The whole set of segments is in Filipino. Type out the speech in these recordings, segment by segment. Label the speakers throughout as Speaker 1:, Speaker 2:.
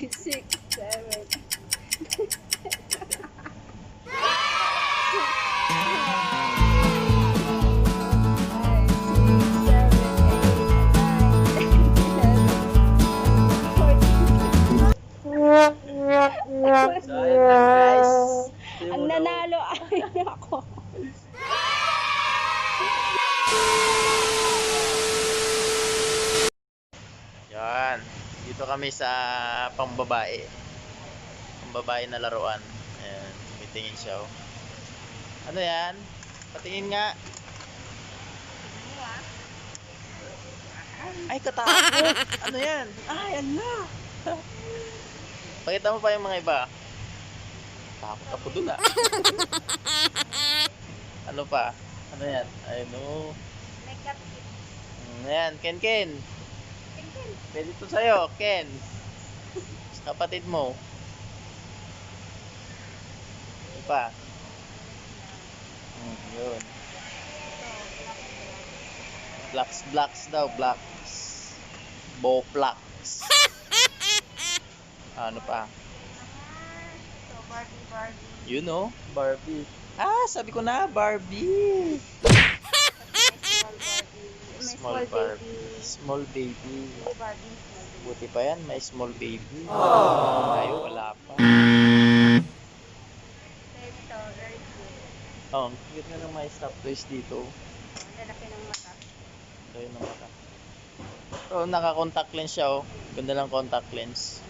Speaker 1: 6, 7.
Speaker 2: So, ayun lang guys. Ito yung
Speaker 1: Ang
Speaker 2: una
Speaker 1: nanalo ay ako.
Speaker 2: Yan. Dito kami sa pambabae. Pambabae na laruan. Ayan. Tumitingin siya. Oh. Ano yan? Patingin nga. Ay, katakot. Ano yan? Ay, ala. Pakita mo pa yung mga iba. Takot ako dun ah. Ano pa? Ano yan? Ay, no.
Speaker 1: Makeup kit.
Speaker 2: Ayan, Ken. Pwede to sa'yo, Ken. Sa kapatid mo. Ano pa? Yun. Blacks daw, blacks. Bowflux. Ano pa?
Speaker 1: So, Barbie.
Speaker 2: You know, Barbie. Ah, sabi ko na, Barbie.
Speaker 1: Small baby.
Speaker 2: Small baby.
Speaker 1: Barbie.
Speaker 2: Buti pa yan, may small baby. Tayo, wala pa.
Speaker 1: Ito, very cute.
Speaker 2: Oh, ang cute na ng mga stop toys dito.
Speaker 1: Ang lalaki ng mata.
Speaker 2: Tayo ng mata. So, naka-contact lens siya, oh. Ganda lang contact lens.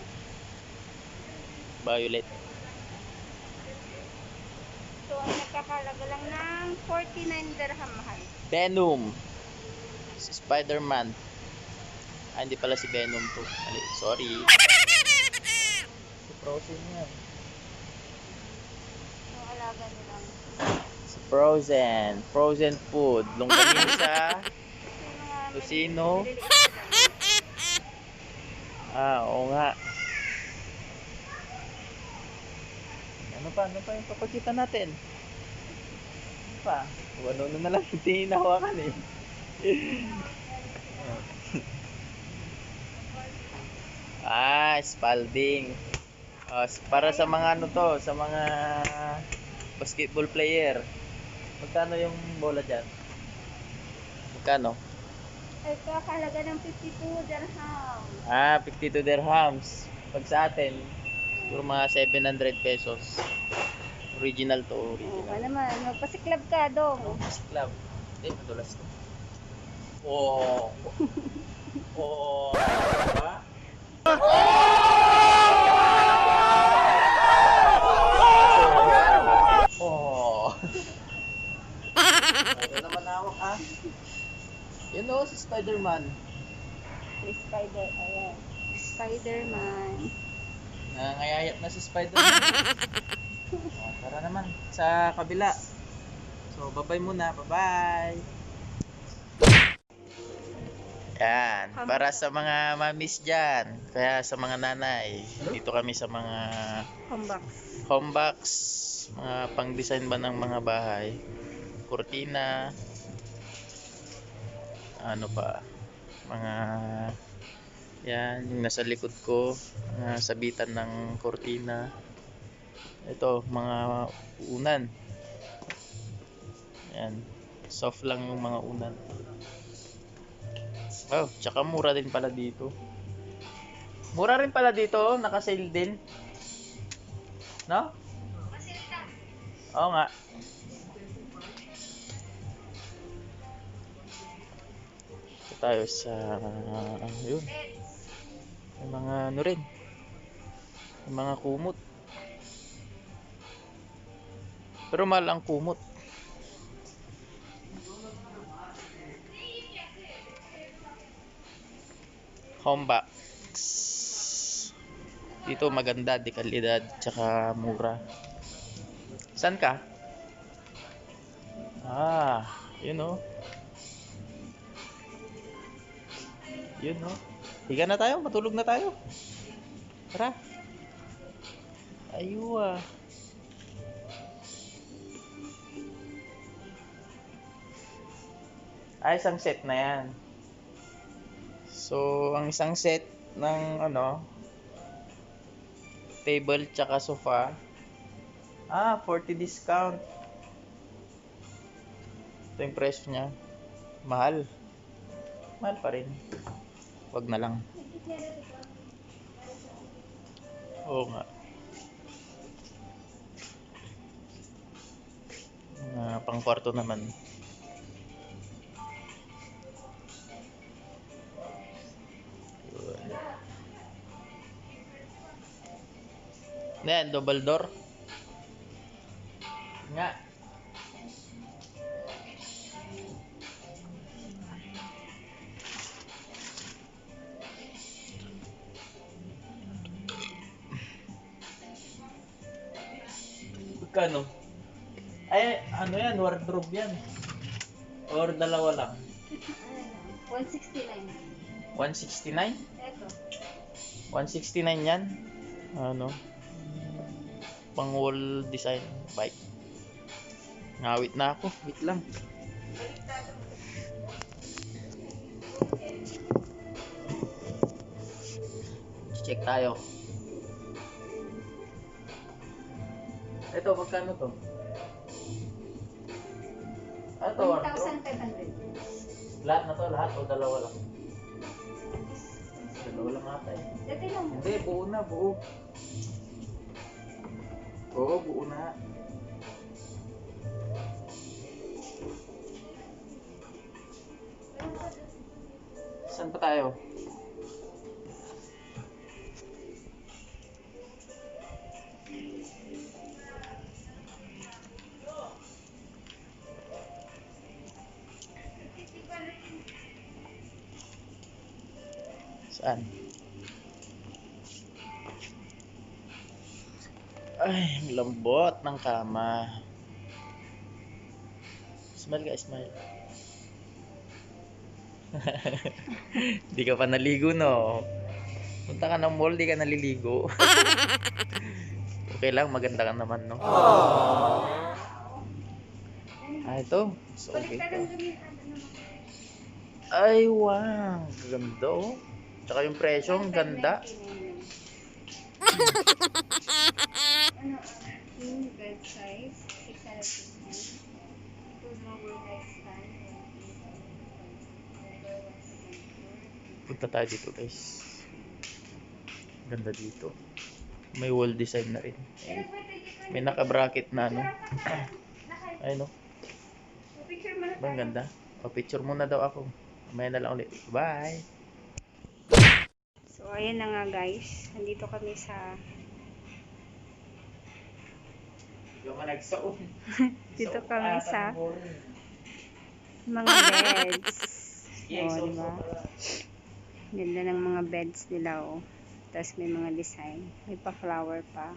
Speaker 2: Violet.
Speaker 1: So, ang nagkakalaga lang ng 49 dirham mahal.
Speaker 2: Venom. Si Spider-Man. Ah, hindi pala si Venom to. Sorry. Si Frozen yan.
Speaker 1: Yung alaga nilang.
Speaker 2: Si Frozen. Frozen food. Longganisa.
Speaker 1: Yung mga
Speaker 2: Tocino.
Speaker 1: maliliit sila.
Speaker 2: Ah, oo nga. Ano pa yung papakita natin? Ano pa? Ano na lang hindi hinahawakan eh. Ah, Spalding. Para sa mga ano to, sa mga basketball player. Magkano yung bola dyan? Magkano?
Speaker 1: Ay, kakalaga ng 52 dirham.
Speaker 2: Ah, 52 dirhams. Pag sa atin, siguro mga 700 pesos. Original to,
Speaker 1: Oo,
Speaker 2: original.
Speaker 1: naman. Magpasiklab ka, dong.
Speaker 2: Si club. Eh, madulas to. Oh. Oh. Diba? Oh. Ano naman hawak ah? Yun o, si Spider-Man.
Speaker 1: Si ayan. Spider-Man.
Speaker 2: Nangayayat na si Spider-Man. Oh, tara naman sa kabila. So, bye-bye muna. Bye-bye. Yan. Para sa mga mamis dyan. Kaya sa mga nanay. Dito kami sa mga home box. Mga pang-design ba ng mga bahay. Kurtina. Ano pa. Mga yan. Yung nasa likod ko. Mga sabitan ng kurtina. Ito. Mga unan. Yan. Soft lang yung mga unan. Oh, tsaka mura din pala dito. Mura rin pala dito, naka-sale din. No? Oo nga. Ito tayo sa yun. May mga ano rin. May mga kumot. Pero mahal ang kumot. Home box. Dito maganda, di kalidad, tsaka mura. Saan ka? Ah, yun oh. Yun oh. Higa na tayo, matulog na tayo. Tara. Aywa. Ay, isang set na yan. So, ang isang set ng ano, table tsaka sofa. 40 discount. Ito yung presyo niya. Mahal. Mahal pa rin. Wag na lang. Oo nga. Pang kwarto naman. Yan, double door. Nga. Magkano? Ay, ano yan? Wardrobe yan. Or dalawa lang?
Speaker 1: 169.
Speaker 2: 169?
Speaker 1: Eto.
Speaker 2: 169 yan? Ano? Pang wall design bike. Ngawit na ako. Wait lang. Check tayo. Ito, magkano to? Ito,
Speaker 1: 1,500.
Speaker 2: lahat na to, lahat o dalawa lang? Dalawa lang ata eh.
Speaker 1: Dati lang.
Speaker 2: Hindi, buo na, buo. Oo, buo na. Saan pa tayo? Saan? Ay, ang lambot ng kama. Smile ka, smile. Di ka pa naligo, no? Punta ka ng mall, di ka naliligo. Okay lang, maganda ka naman, no? Ito. So, okay to. Ay, wow. Ganda, oh. Tsaka yung presyo, ang ganda.
Speaker 1: Ano, king bed size, 650. Ito lower lifespan,
Speaker 2: Punta tayo dito, guys. Ganda dito. May wall design na rin. Ayan. May naka-bracket na, ano. Ayun, no?
Speaker 1: picture mo na
Speaker 2: Ang ganda. Pa-picture muna daw ako. Mamaya na lang ulit. Bye!
Speaker 1: So, ayan na nga guys. Nandito kami sa
Speaker 2: Yung ka nagsaon.
Speaker 1: dito kami sa mga beds. O, diba? Ganda ng mga beds nila, oh. Tapos may mga design. May pa-flower pa.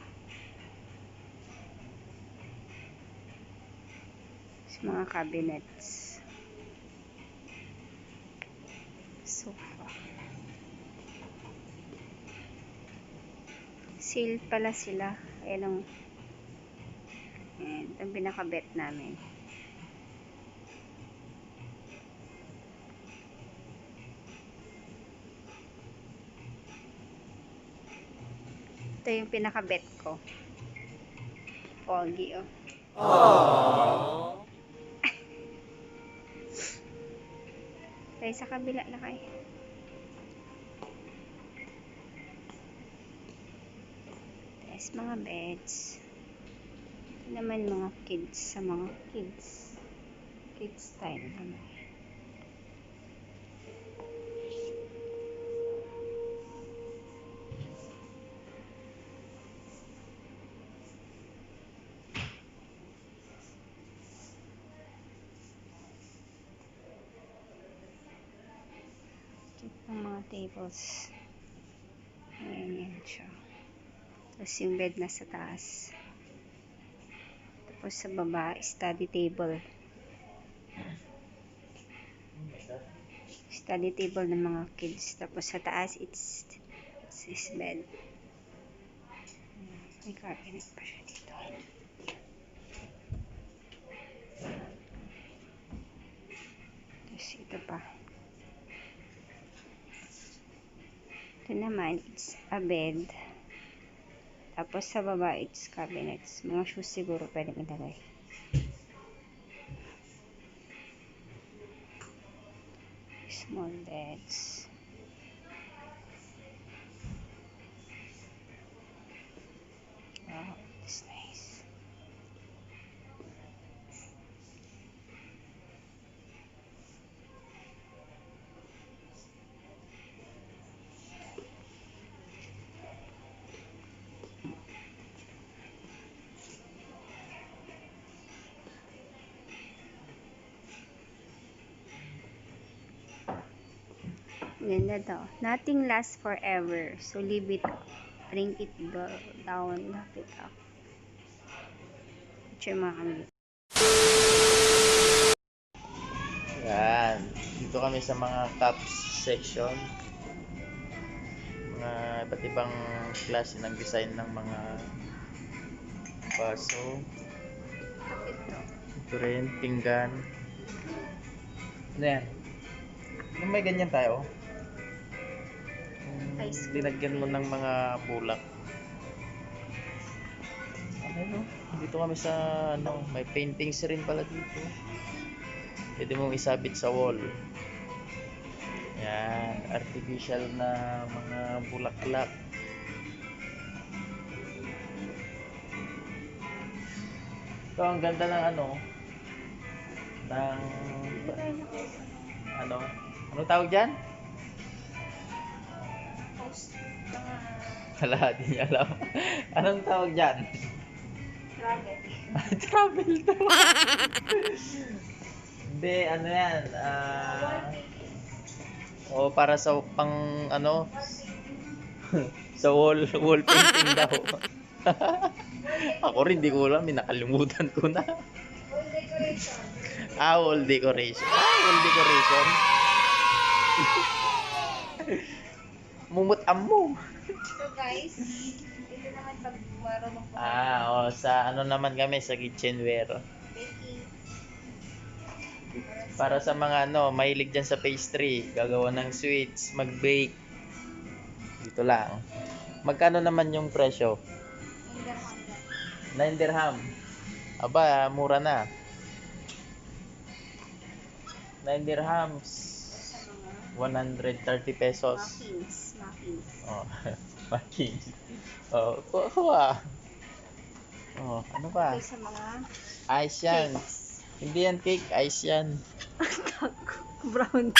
Speaker 1: Tapos mga cabinets. Sofa. Sale pala sila. Ayan ang ang pinaka-bet namin. Ito yung pinaka-bet ko. Pogi, oh. Aww. Tayo sa kabila na kayo. Tapos mga beds. Ito naman mga kids sa mga kids. Kids style naman. Ang mga tables. Ayan yan siya. Tapos yung bed nasa taas. Tapos sa baba, study table. Study table ng mga kids. Tapos sa taas, it's this bed. May cabinet pa siya dito. Tapos ito pa. Ito naman, it's a bed. Tapos sa baba, it's cabinets. Mga shoes siguro pwedeng ilagay. Small beds. Wow, that's nice. Ganda to. Nothing lasts forever. So leave it up. Bring it down. Lock it up. Picture mga kami dito.
Speaker 2: Yan. Dito kami sa mga cups section. Mga iba't ibang klase ng design ng mga baso. Ito rin, pinggan. Ano yan? Ano may ganyan tayo?
Speaker 1: Ice cream.
Speaker 2: Dinagyan mo ng mga bulak. Okay, no? Dito kami sa ano, may paintings rin pala dito. Pwede mong isabit sa wall. Yan, artificial na mga bulaklak. Ito ang ganda ng ano, ng ano, anong tawag dyan? Wala, di niya alam. Anong tawag dyan?
Speaker 1: Travel.
Speaker 2: Travel to. Hindi, ano yan? O para sa pang ano? Sa wall painting daw. Ako rin, di ko alam. Nakalimutan ko na.
Speaker 1: Wall decoration.
Speaker 2: Wall decoration. Wall decoration. Mumut-am mo.
Speaker 1: So guys, ito naman pag marunong po
Speaker 2: Sa ano naman kami, sa kitchenware.
Speaker 1: baking.
Speaker 2: Para sa mga ano, mahilig dyan sa pastry, gagawa ng sweets, mag-bake. Dito lang. Magkano naman yung presyo? 9 dirham. Aba, mura na. 9 dirhams. 130 pesos.
Speaker 1: Muffins.
Speaker 2: Oh, muffins. Oh, kuha. Oh, ano pa?
Speaker 1: Okay, sa mga
Speaker 2: Ice yan. Hindi yan cake, ice yan.
Speaker 1: brown.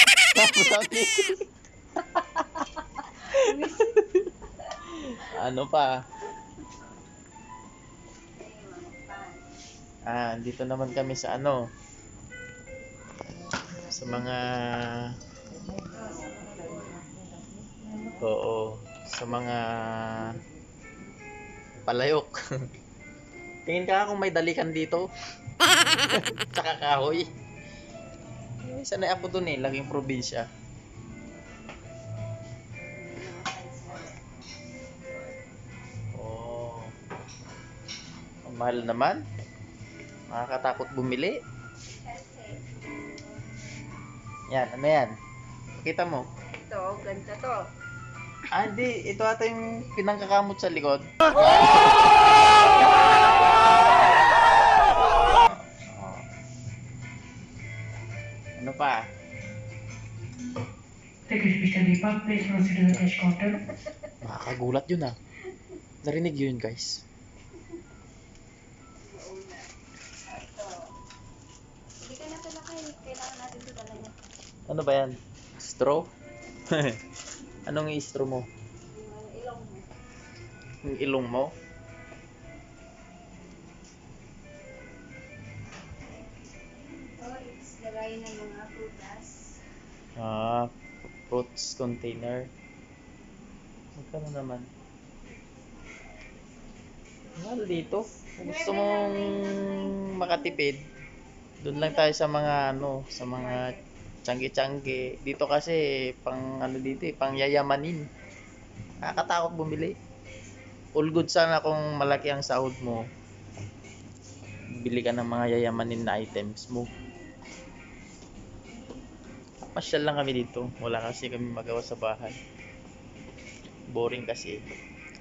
Speaker 2: Ano pa? Dito naman kami sa ano, sa mga sa mga palayok. Tingin ka kung may dalikan dito. Tsaka kahoy. Sanay ako dun laging probinsya. Ang mahal naman. Nakakatakot bumili. Yan, ano yan? Pakita mo.
Speaker 1: Ito, ganda to.
Speaker 2: Hindi. Ito ata yung pinangkakamot sa likod. Ano pa?
Speaker 3: Turkish Mr. Deepak, please proceed to the cash counter.
Speaker 2: Makakagulat yun Narinig yun guys.
Speaker 1: Ito. Hindi ka na talakay. Kailangan natin ito talaga.
Speaker 2: Ano ba yan? Straw? Anong i-straw mo?
Speaker 1: Yung ilong mo.
Speaker 2: Yung ilong mo?
Speaker 1: Ito, it's lagay ng mga prutas.
Speaker 2: Fruits container. Magkano naman? Mahal dito. Kung gusto mong makatipid, doon lang tayo sa mga sa mga tiyangge-tiyangge. Dito kasi pang dito pang yayamanin. Nakakatakot bumili. All good sana kung malaki ang sahod mo. Bili ka ng mga yayamanin na items mo. Masyal lang kami dito. Wala kasi kami magawa sa bahay. Boring kasi.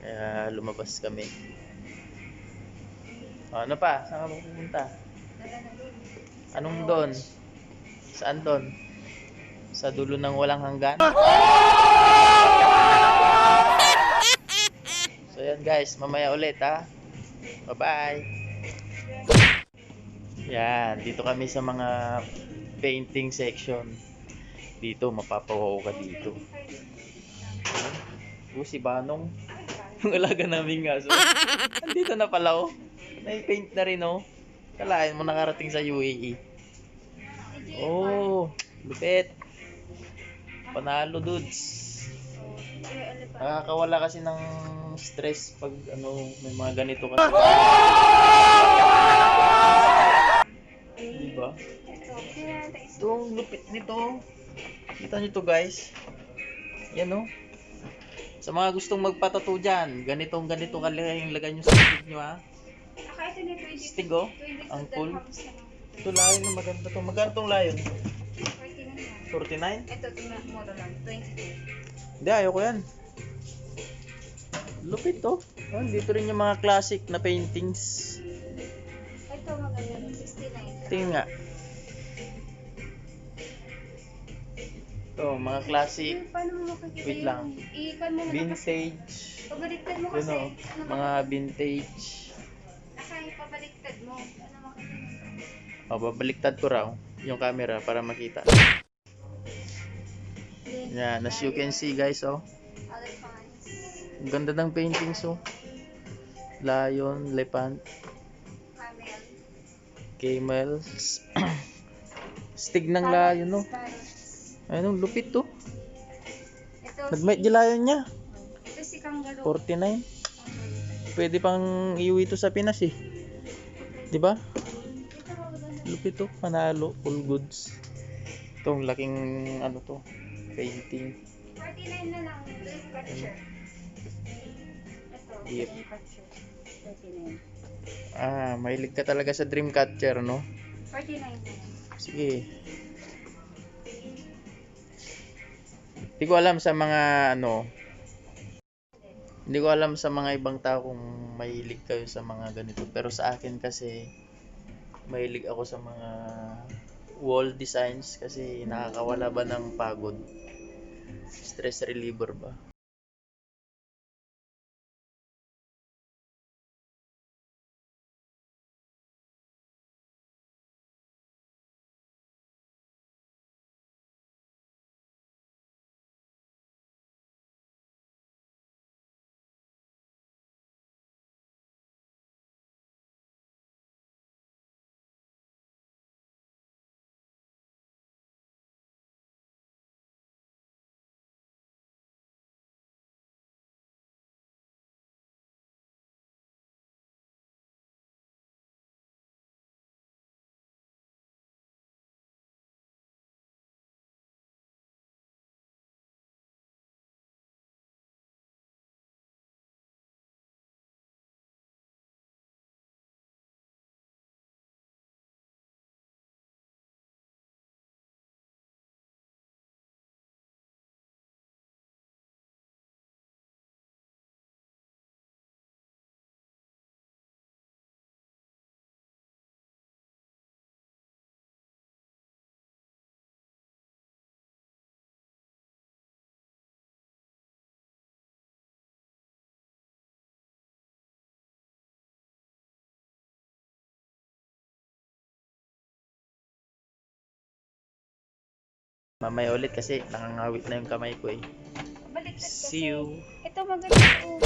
Speaker 2: Kaya lumabas kami. Ano pa? Saan ka ba pupunta? Anong doon? Saan doon? Sa dulo ng walang hanggan? So yan guys, mamaya ulit ha. Bye-bye. Yan, dito kami sa mga painting section. Dito, mapapawaw ka dito. Si Banong. Yung alaga naming aso. Andito na pala oh. Nai-paint na rin oh. Kalain mo nakarating sa UAE. Oh, lupit. Panalo dudes. Nakakawala kasi ng stress pag may mga ganito kasi. Diba? Ito ang lupit nito. Kita nyo to guys. Yan oh. Sa mga gustong magpatato dyan, ganito kalaki yung lagay nyo sa stig nyo ha. Stig oh. Ang cool. Ito layon na maganda to. Maganda tong layon? 49?
Speaker 1: Ito, mura lang. 22.
Speaker 2: Hindi, ayoko yan. Lupit to. Oh, dito rin yung mga classic na paintings.
Speaker 1: Ito, maganda. 69.
Speaker 2: Tingin nga. Ito, mga classic.
Speaker 1: Paano mo makikita
Speaker 2: Wait lang.
Speaker 1: Iikan mo na
Speaker 2: Vintage.
Speaker 1: Pabaliktad mo
Speaker 2: Yun
Speaker 1: kasi.
Speaker 2: oh, mga vintage.
Speaker 1: Akay, pabaliktad mo. Ano makikita?
Speaker 2: O, babaliktad ko raw yung camera para makita. Yan, as you can see guys, oh.
Speaker 1: Other fans.
Speaker 2: Ang ganda ng paintings, oh. Lion, elephant,
Speaker 1: Camel.
Speaker 2: camels. Stig ng lion, oh. Ayun, lupit to.
Speaker 1: Ito
Speaker 2: Nag-mate yung lion niya.
Speaker 1: Ito si Kangaroo.
Speaker 2: 49. Pwede pang iuwi to sa Pinas, eh. Diba? Lupit to, panalo, all goods. Itong laking, to, painting.
Speaker 1: 49 na lang. Dream catcher. Ito,
Speaker 2: Yep.
Speaker 1: dream catcher. 49.
Speaker 2: Mahilig ka talaga sa Dreamcatcher, no?
Speaker 1: 49 na lang.
Speaker 2: Sige. Hindi ko alam sa mga hindi ko alam sa mga ibang tao kung mahilig kayo sa mga ganito. Pero sa akin kasi, mahilig ako sa mga wall designs kasi nakakawala ba ng pagod. Stress reliever ba? Mamaya ulit kasi nangangawit na yung kamay ko eh.
Speaker 1: Baliktad kasi.
Speaker 2: See you.
Speaker 1: Ito maganda. Oh.